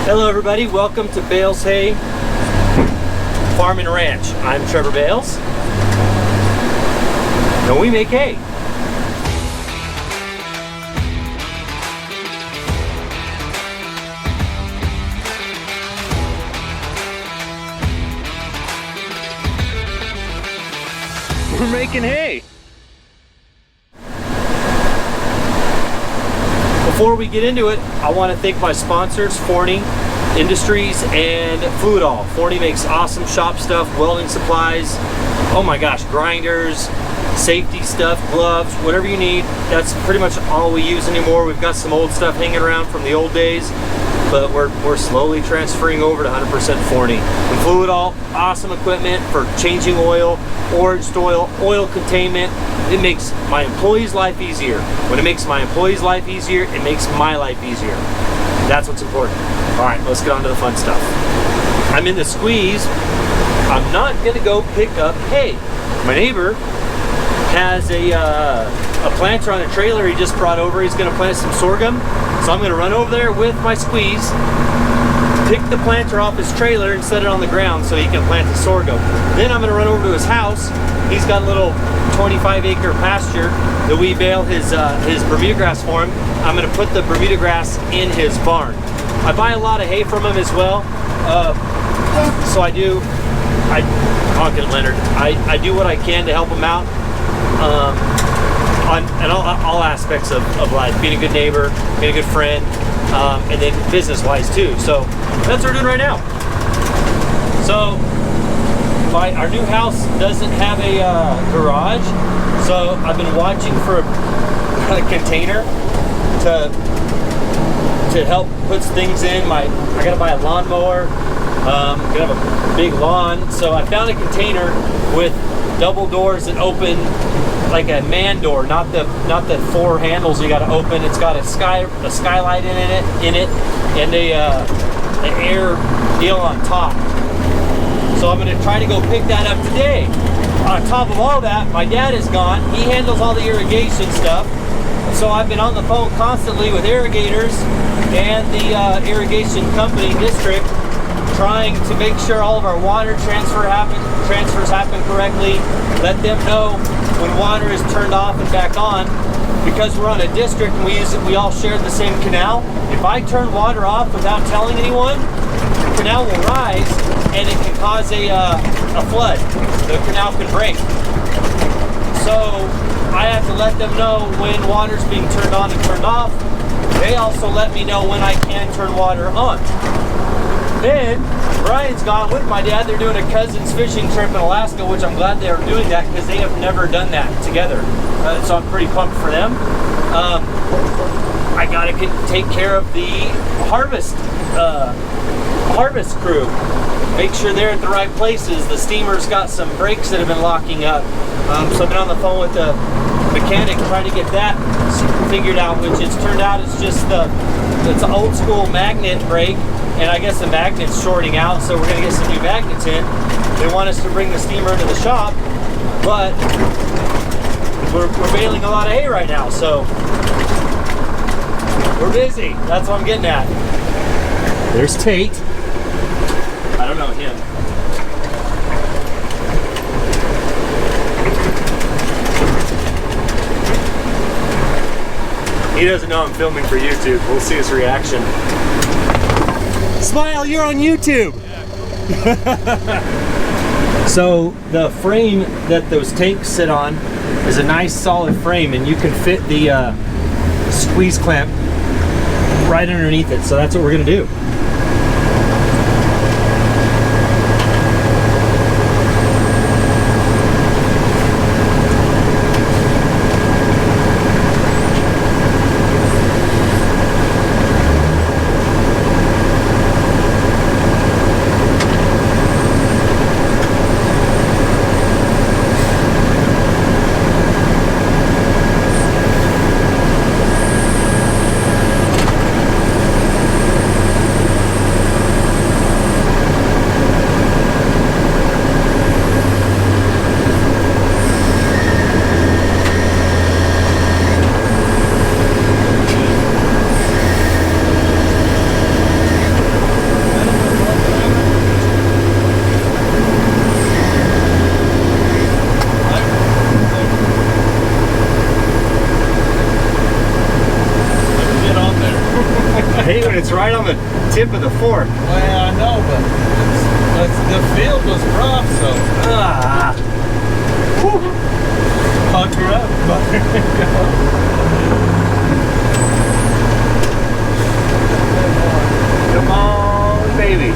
Hello everybody, welcome to Bales Hay Farm and Ranch. I'm Trevor Bales, and we make hay. We're making hay. Before we get into it, I want to thank my sponsors, Forney Industries and Fluidall. Forney makes awesome shop stuff, welding supplies, oh my gosh, grinders, safety stuff, gloves, whatever you need. That's pretty much all we use anymore. We've got some old stuff hanging around from the old days, but we're slowly transferring over to 100% Forney. And Fluidall, awesome equipment for changing oil, oranged oil, oil containment. It makes my employees' life easier. When it makes my employees' life easier, it makes my life easier. That's what's important. All right, let's get on to the fun stuff. I'm in the squeeze. I'm not gonna go pick up hay. My neighbor has a planter on a trailer he just brought over. He's gonna plant some sorghum. So I'm gonna run over there with my squeeze, pick the planter off his trailer and set it on the ground so he can plant the sorghum. Then I'm gonna run over to his house. He's got a little 25-acre pasture that we bale his Bermuda grass for him. I'm gonna put the Bermuda grass in his barn. I buy a lot of hay from him as well. So I do what I can to help him out on all aspects of life, being a good neighbor, being a good friend, and then business-wise too. So that's what we're doing right now. So our new house doesn't have a garage, so I've been watching for a container to help put things in. I gotta buy a lawnmower. Gonna have a big lawn, so I found a container with double doors that open like a man door, not the four handles you gotta open. It's got a skylight in it, and an air deal on top. So I'm gonna try to go pick that up today. On top of all that, my dad is gone. He handles all the irrigation stuff. So I've been on the phone constantly with irrigators and the irrigation company district, trying to make sure all of our water transfers happen correctly. Let them know when water is turned off and back on. Because we're on a district and we all share the same canal. If I turn water off without telling anyone, the canal will rise and it can cause a flood. The canal can break. So I have to let them know when water's being turned on and turned off. They also let me know when I can turn water on. Then Brian's gone with my dad. They're doing a cousin's fishing trip in Alaska, which I'm glad they are doing that because they have never done that together. So I'm pretty pumped for them. I gotta take care of the harvest crew. Make sure they're at the right places. The steamer's got some brakes that have been locking up. So I've been on the phone with the mechanic trying to get that figured out, which it's turned out it's an old school magnet brake, and I guess the magnet's shorting out, so we're gonna get some new magnets in. They want us to bring the steamer into the shop, but we're baling a lot of hay right now, so we're busy. That's what I'm getting at. There's Tate. I don't know him. He doesn't know I'm filming for YouTube. We'll see his reaction. Smile, you're on YouTube! So the frame that those tanks sit on is a nice solid frame, and you can fit the squeeze clamp right underneath it. So that's what we're gonna do. when it's right on the tip of the fork. Well, I know, but the field was rough, so. Pucker up, buddy. Come on, baby.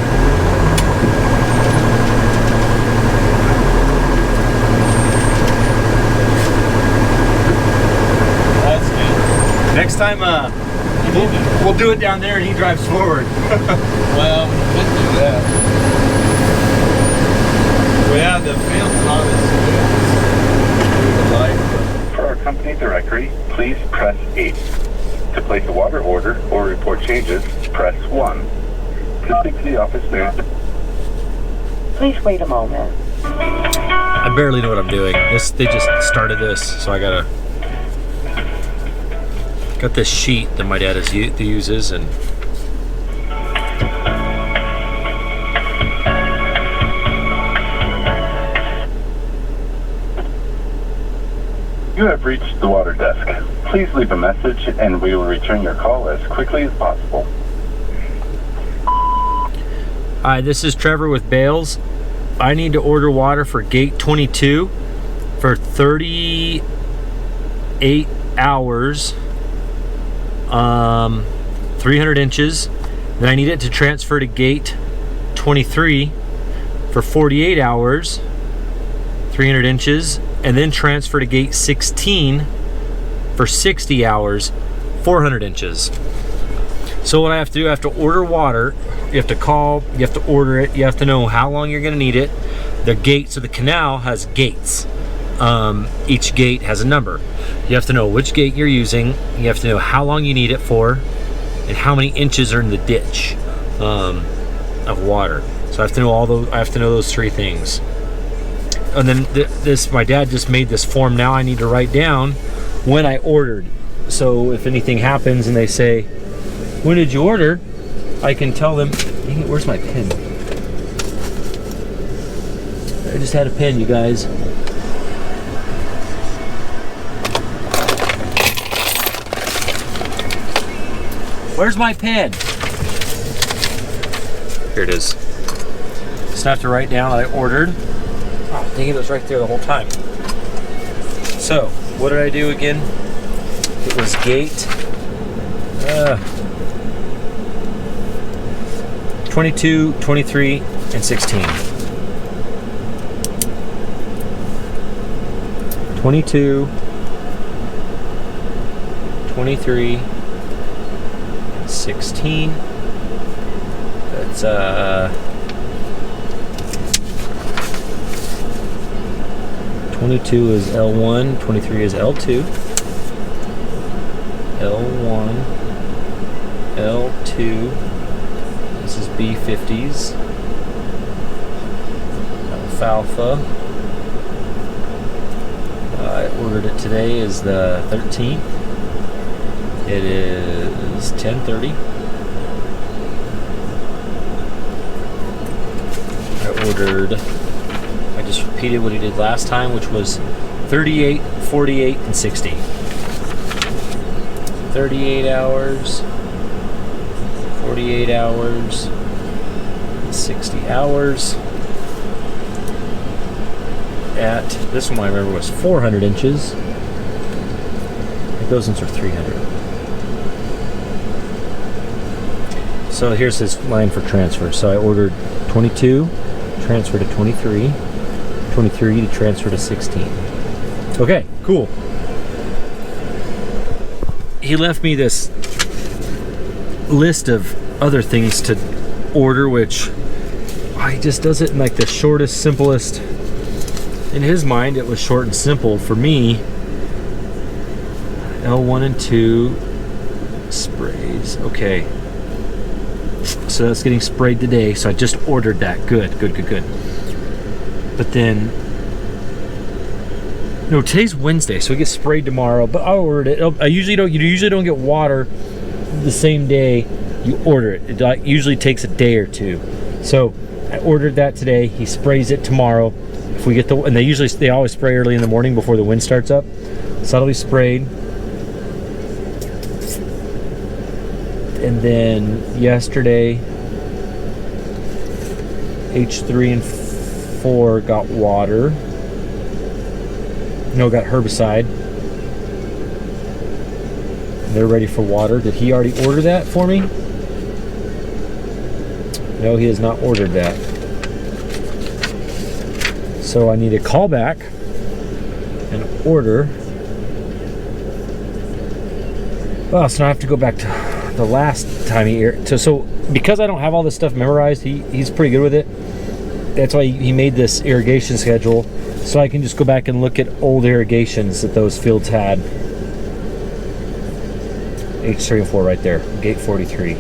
That's good. Next time, we'll do it down there and he drives forward. Well, we could do that. Well, yeah, the field's not as smooth as we would like. For our company directory, please press 8. To place a water order or report changes, press 1. To speak to the office manager, Please wait a moment. I barely know what I'm doing. They just started this, so I got this sheet that my dad uses, and you have reached the water desk. Please leave a message and we will return your call as quickly as possible. Hi, this is Trevor with Bales. I need to order water for gate 22 for 38 hours, 300 inches. Then I need it to transfer to gate 23 for 48 hours, 300 inches, and then transfer to gate 16 for 60 hours, 400 inches. So what I have to do, I have to order water. You have to call, you have to order it, you have to know how long you're gonna need it. The gate, so the canal has gates. Each gate has a number. You have to know which gate you're using. You have to know how long you need it for and how many inches are in the ditch of water. So I have to know I have to know those three things. And then my dad just made this form. Now I need to write down when I ordered. So if anything happens and they say, when did you order? I can tell them, dang it, where's my pen? I just had a pen, you guys. Where's my pen? Here it is. Just have to write down that I ordered. Oh, dang it, it was right there the whole time. So, what did I do again? It was gate 22, 23, and 16. 22, 23, and 16. That's 22 is L1, 23 is L2. L1, L2. This is B50s. Alfalfa. I ordered it today is the 13th. It is 10:30. I just repeated what he did last time, which was 38, 48, and 60. 38 hours, 48 hours, 60 hours. At this one I remember was 400 inches. I think those ones are 300. So here's his line for transfer. So I ordered 22, transfer to 23, 23 to transfer to 16. Okay, cool. He left me this list of other things to order, which he just does it in like the shortest, simplest. In his mind, it was short and simple. For me, L1 and 2 sprays. Okay. So that's getting sprayed today. So I just ordered that. Good. But then, no, today's Wednesday, so it gets sprayed tomorrow. But I ordered it. You usually don't get water the same day you order it. It usually takes a day or two. So I ordered that today. He sprays it tomorrow. If we get and they always spray early in the morning before the wind starts up. So that'll be sprayed. And then yesterday, H3 and 4 got water. No, got herbicide. They're ready for water. Did he already order that for me? No, he has not ordered that. So I need to call back and order. Well, so now I have to go back to the last time he so because I don't have all this stuff memorized, he's pretty good with it. That's why he made this irrigation schedule, so I can just go back and look at old irrigations that those fields had. H3 and 4 right there, gate 43,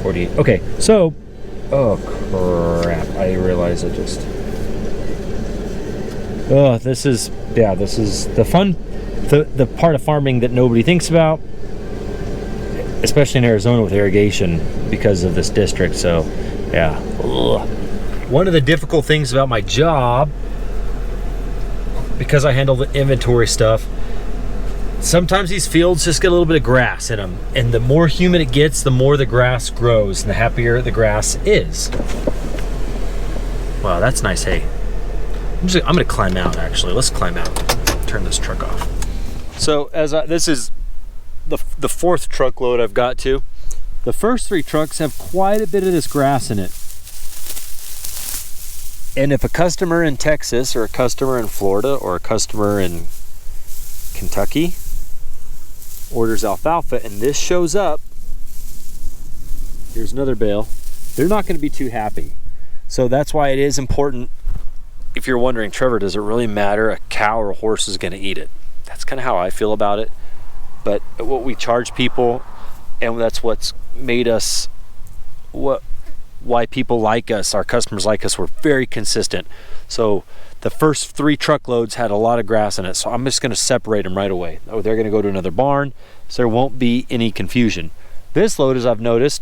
48. Okay, so, oh crap! I realize I just. Oh, this is the fun, the part of farming that nobody thinks about, especially in Arizona with irrigation because of this district. So, yeah. Ugh. One of the difficult things about my job, because I handle the inventory stuff, sometimes these fields just get a little bit of grass in them, and the more humid it gets, the more the grass grows and the happier the grass is. Wow, that's nice hay. I'm gonna climb out, actually. Let's climb out. Turn this truck off. So this is the fourth truckload I've got to. The first 3 trucks have quite a bit of this grass in it. And if a customer in Texas or a customer in Florida or a customer in Kentucky orders alfalfa and this shows up, here's another bale, they're not going to be too happy. So that's why it is important. If you're wondering, Trevor, does it really matter a cow or a horse is going to eat it? That's kind of how I feel about it. But what we charge people, and that's what's made us why people like us, our customers like us, we're very consistent. So the first 3 truckloads had a lot of grass in it, so I'm just going to separate them right away. Oh, they're going to go to another barn, so there won't be any confusion. This load, as I've noticed,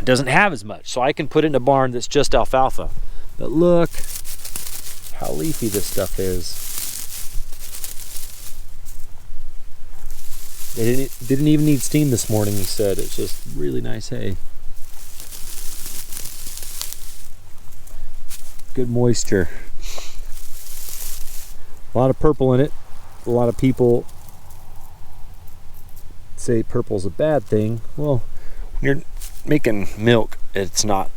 doesn't have as much, so I can put it in a barn that's just alfalfa. But look how leafy this stuff is. It didn't even need steam this morning, he said. It's just really nice hay. Good moisture. A lot of purple in it. A lot of people say purple's a bad thing. Well, when you're making milk, it's not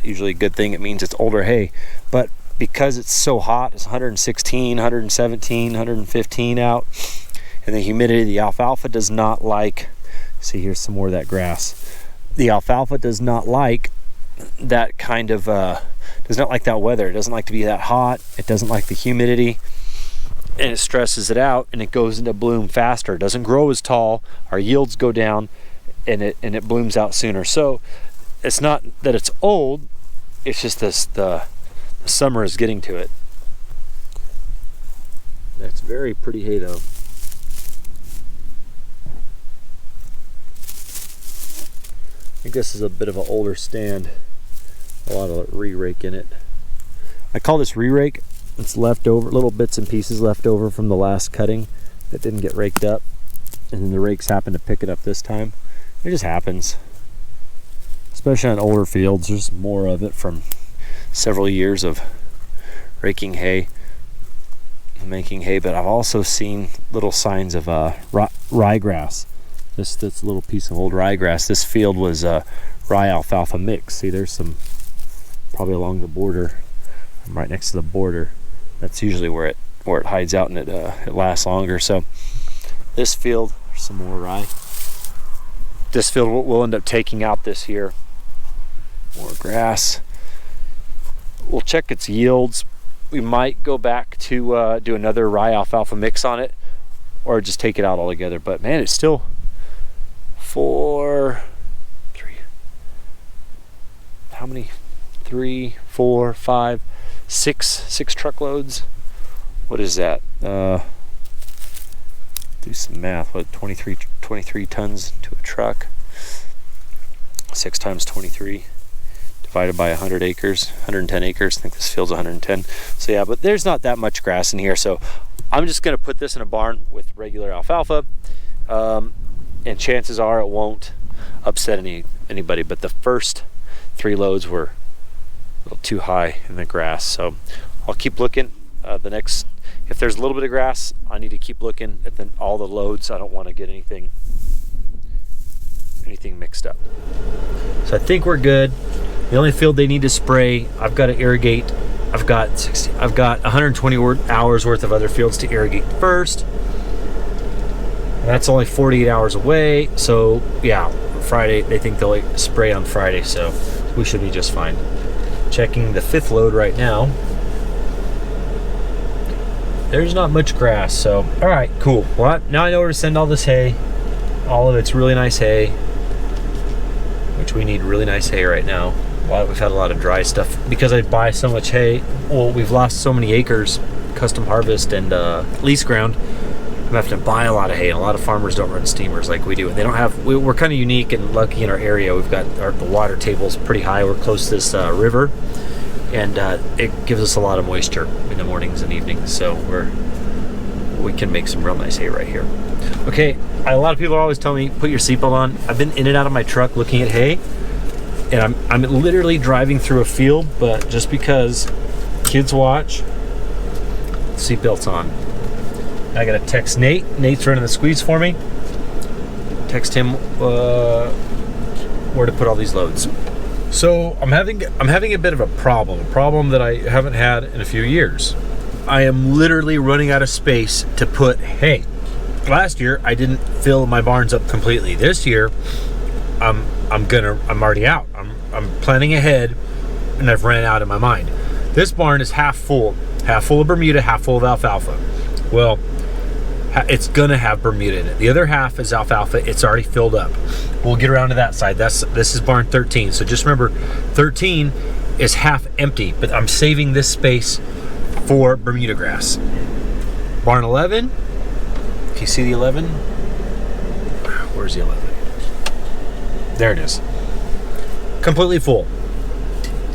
usually a good thing. It means it's older hay. But because it's so hot, it's 116, 117, 115 out, and the humidity, the alfalfa does not like, see, here's some more of that grass. The alfalfa does not like that kind of does not like that weather. It doesn't like to be that hot. It doesn't like the humidity, and it stresses it out, and it goes into bloom faster. It doesn't grow as tall. Our yields go down, and it blooms out sooner. So it's not that it's old. It's just the summer is getting to it. That's very pretty hay, though. I think this is a bit of an older stand. A lot of re-rake in it. I call this re-rake. It's leftover, little bits and pieces left over from the last cutting that didn't get raked up, and then the rakes happen to pick it up this time. It just happens, especially on older fields. There's more of it from several years of raking hay and making hay. But I've also seen little signs of ryegrass. This little piece of old ryegrass. This field was rye alfalfa mix. See, there's some probably along the border. I'm right next to the border. That's usually where it hides out, and it lasts longer. So this field, there's some more rye. This field we'll end up taking out this year. More grass. We'll check its yields. We might go back to do another rye alfalfa mix on it, or just take it out altogether. But man, it's still 4, 3. How many? 3, 4, 5, 6 truckloads. What is that? Do some math. What, 23 tons to a truck? 6 times 23 divided by 100 acres, 110 acres. I think this field's 110. So yeah, but there's not that much grass in here. So I'm just going to put this in a barn with regular alfalfa. and chances are it won't upset anybody, but the first 3 loads were a little too high in the grass, so I'll keep looking. If there's a little bit of grass, I need to keep looking at all the loads. I don't want to get anything mixed up. So I think we're good. The only field they need to spray, I've got to irrigate. I've got 120 hours worth of other fields to irrigate first. And that's only 48 hours away. So yeah, Friday, they think they'll spray on Friday, so we should be just fine. Checking the 5th load right now. There's not much grass, so all right, cool. Well, now I know where to send all this hay. All of it's really nice hay, which we need really nice hay right now. We've had a lot of dry stuff because I buy so much hay. Well, we've lost so many acres, custom harvest and lease ground. I'm having to buy a lot of hay, and a lot of farmers don't run steamers like we do. And they don't have. We're kind of unique and lucky in our area. We've got the water table's pretty high. We're close to this river, and it gives us a lot of moisture in the mornings and evenings. So we can make some real nice hay right here. Okay, a lot of people are always telling me put your seatbelt on. I've been in and out of my truck looking at hay, and I'm literally driving through a field, but just because kids watch, seatbelt's on. I gotta text Nate. Nate's running the squeeze for me. Text him where to put all these loads. So I'm having a bit of a problem that I haven't had in a few years. I am literally running out of space to put hay. Last year I didn't fill my barns up completely. This year I'm already out. I'm planning ahead, and I've ran out in my mind. This barn is half full of Bermuda, half full of alfalfa. Well, it's gonna have Bermuda in it. The other half is alfalfa. It's already filled up. We'll get around to that side. This is barn 13. So just remember, 13 is half empty, but I'm saving this space for Bermuda grass. Barn 11. Can you see the 11? Where's the 11? There it is. Completely full.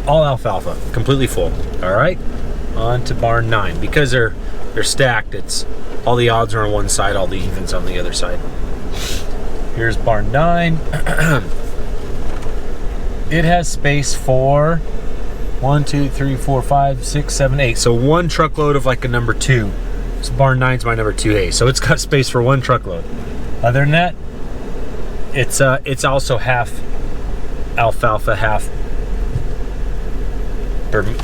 All alfalfa. Completely full. All right. On to barn 9. Because they're stacked, it's all the odds are on one side, all the evens on the other side. Here's barn 9. It has space for 1, 2, 3, 4, 5, 6, 7, 8. So 1 truckload of like a number 2. So barn 9's my number 2A. So it's got space for 1 truckload. Other than that, it's also half alfalfa, half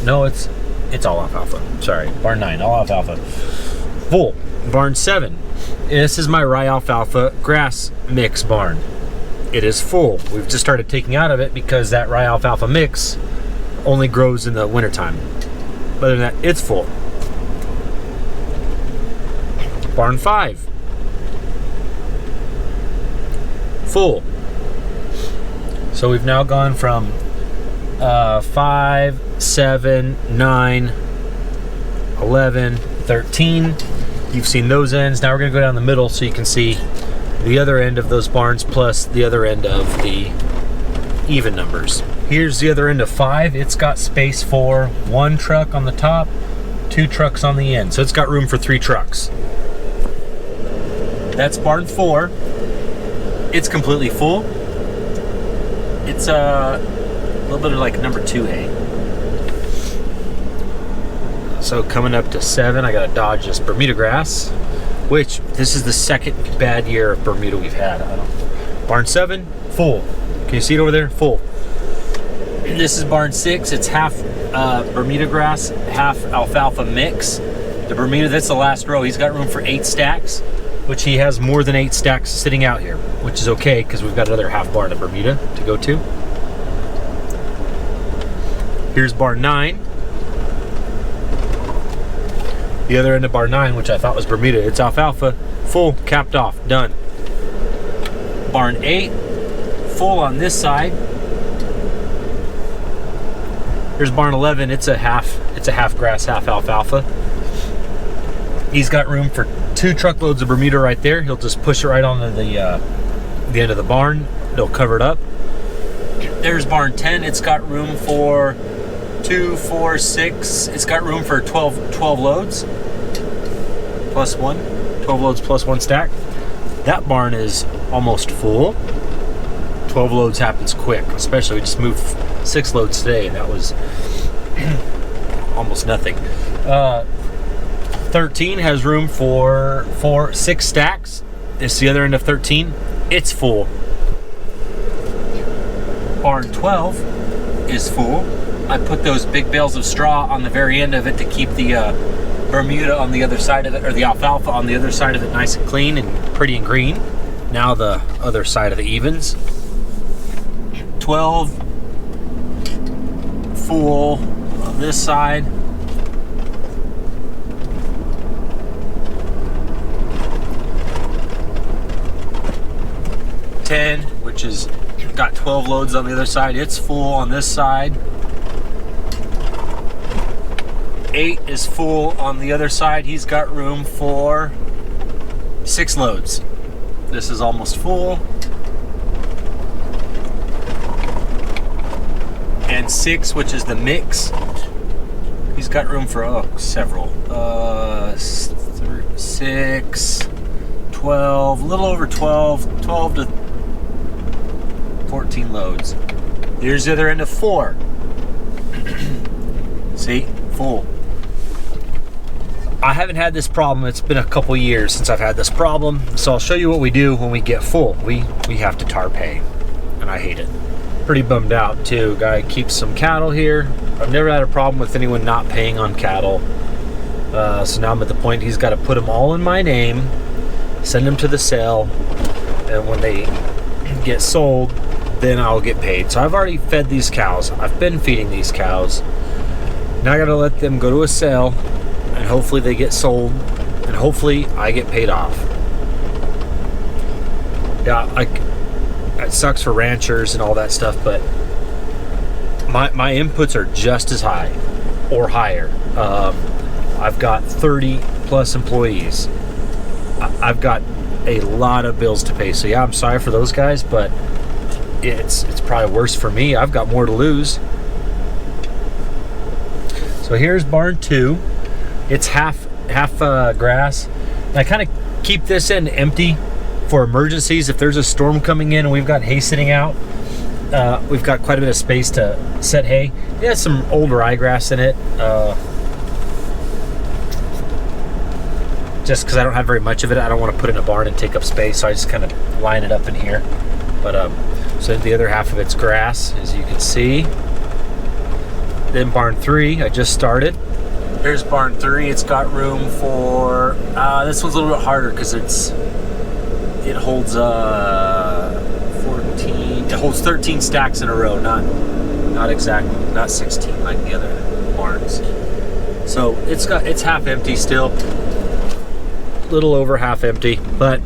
no, it's all alfalfa. Sorry, barn 9, all alfalfa. Full. Barn 7. This is my rye alfalfa grass mix barn. It is full. We've just started taking out of it because that rye alfalfa mix only grows in the wintertime. Other than that, it's full. Barn 5. Full. So we've now gone from 5, 7, 9, 11, 13. You've seen those ends. Now we're going to go down the middle so you can see the other end of those barns plus the other end of the even numbers. Here's the other end of 5. It's got space for 1 truck on the top, 2 trucks on the end. So it's got room for 3 trucks. That's barn 4. It's completely full. It's a little bit of like number 2 hay. So coming up to 7, I gotta dodge this Bermuda grass, which this is the second bad year of Bermuda we've had. Barn 7, full. Can you see it over there? Full. This is barn 6. It's half Bermuda grass, half alfalfa mix. The Bermuda, that's the last row. He's got room for 8 stacks, which he has more than 8 stacks sitting out here, which is okay because we've got another half barn of Bermuda to go to. Here's barn 9. The other end of barn 9, which I thought was Bermuda, it's alfalfa, full, capped off, done. Barn 8, full on this side. Here's barn 11. It's a half grass, half alfalfa. He's got room for 2 truckloads of Bermuda right there. He'll just push it right onto the end of the barn. They'll cover it up. There's barn 10. It's got room for 2, 4, 6. It's got room for 12 loads plus 1. 12 loads plus 1 stack. That barn is almost full. 12 loads happens quick, especially we just moved 6 loads today, and that was almost nothing. 13 has room for 6 stacks. It's the other end of 13. It's full. Barn 12 is full. I put those big bales of straw on the very end of it to keep the Bermuda on the other side of it, or the alfalfa on the other side of it, nice and clean and pretty and green. Now the other side of the evens. 12 full on this side. Which is got 12 loads on the other side. It's full on this side. 8 is full on the other side. He's got room for 6 loads. This is almost full. And 6, which is the mix, he's got room for several. 6, 12, a little over 12 to 14 loads. Here's the other end of 4. See, full. I haven't had this problem. It's been a couple years since I've had this problem. So I'll show you what we do when we get full. We have to tar pay, and I hate it. Pretty bummed out too. Guy keeps some cattle here. I've never had a problem with anyone not paying on cattle. So now I'm at the point he's got to put them all in my name, send them to the sale, and when they get sold, then I'll get paid. So I've already fed these cows. I've been feeding these cows. Now I gotta let them go to a sale, and hopefully they get sold, and hopefully I get paid off. Yeah, it sucks for ranchers and all that stuff, but my inputs are just as high or higher. I've got 30 plus employees. I've got a lot of bills to pay. So yeah, I'm sorry for those guys, but it's probably worse for me. I've got more to lose. So here's barn 2. It's half grass. And I kind of keep this end empty for emergencies. If there's a storm coming in and we've got hay sitting out, we've got quite a bit of space to set hay. It has some old ryegrass in it. Just because I don't have very much of it, I don't want to put it in a barn and take up space, so I just kind of line it up in here. But so the other half of it's grass, as you can see. Then barn 3, I just started. Here's barn 3. It's got room for this one's a little bit harder because it holds 14. It holds 13 stacks in a row, not exactly, not 16 like the other barns. So it's half empty still. Little over half empty, but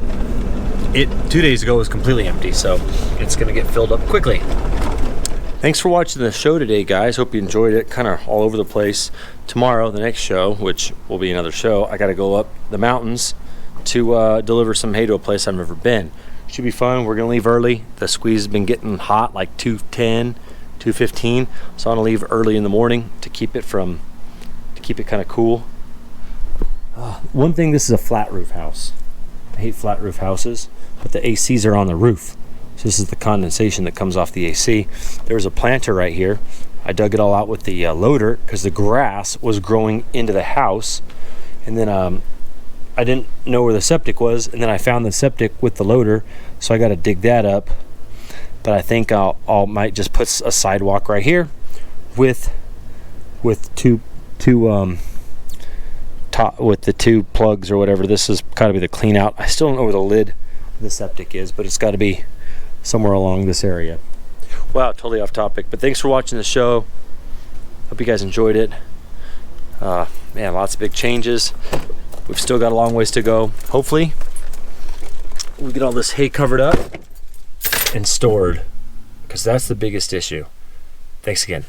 2 days ago was completely empty, so it's gonna get filled up quickly. Thanks for watching the show today, guys. Hope you enjoyed it. Kind of all over the place. Tomorrow, the next show, which will be another show, I got to go up the mountains to deliver some hay to a place I've never been. Should be fun. We're gonna leave early. The squeeze has been getting hot, like 2:10, 2:15, so I'm gonna leave early in the morning to keep it kind of cool. One thing, this is a flat roof house. I hate flat roof houses, but the ACs are on the roof. So this is the condensation that comes off the AC. There's a planter right here. I dug it all out with the loader because the grass was growing into the house. And then I didn't know where the septic was, and then I found the septic with the loader, so I got to dig that up. But I think I'll might just put a sidewalk right here with two with the 2 plugs or whatever. This is got to be the clean out. I still don't know where the lid of the septic is, but it's got to be somewhere along this area. Wow, totally off topic, but thanks for watching the show. Hope you guys enjoyed it. Man, lots of big changes. We've still got a long ways to go. Hopefully we get all this hay covered up and stored, because that's the biggest issue. Thanks again.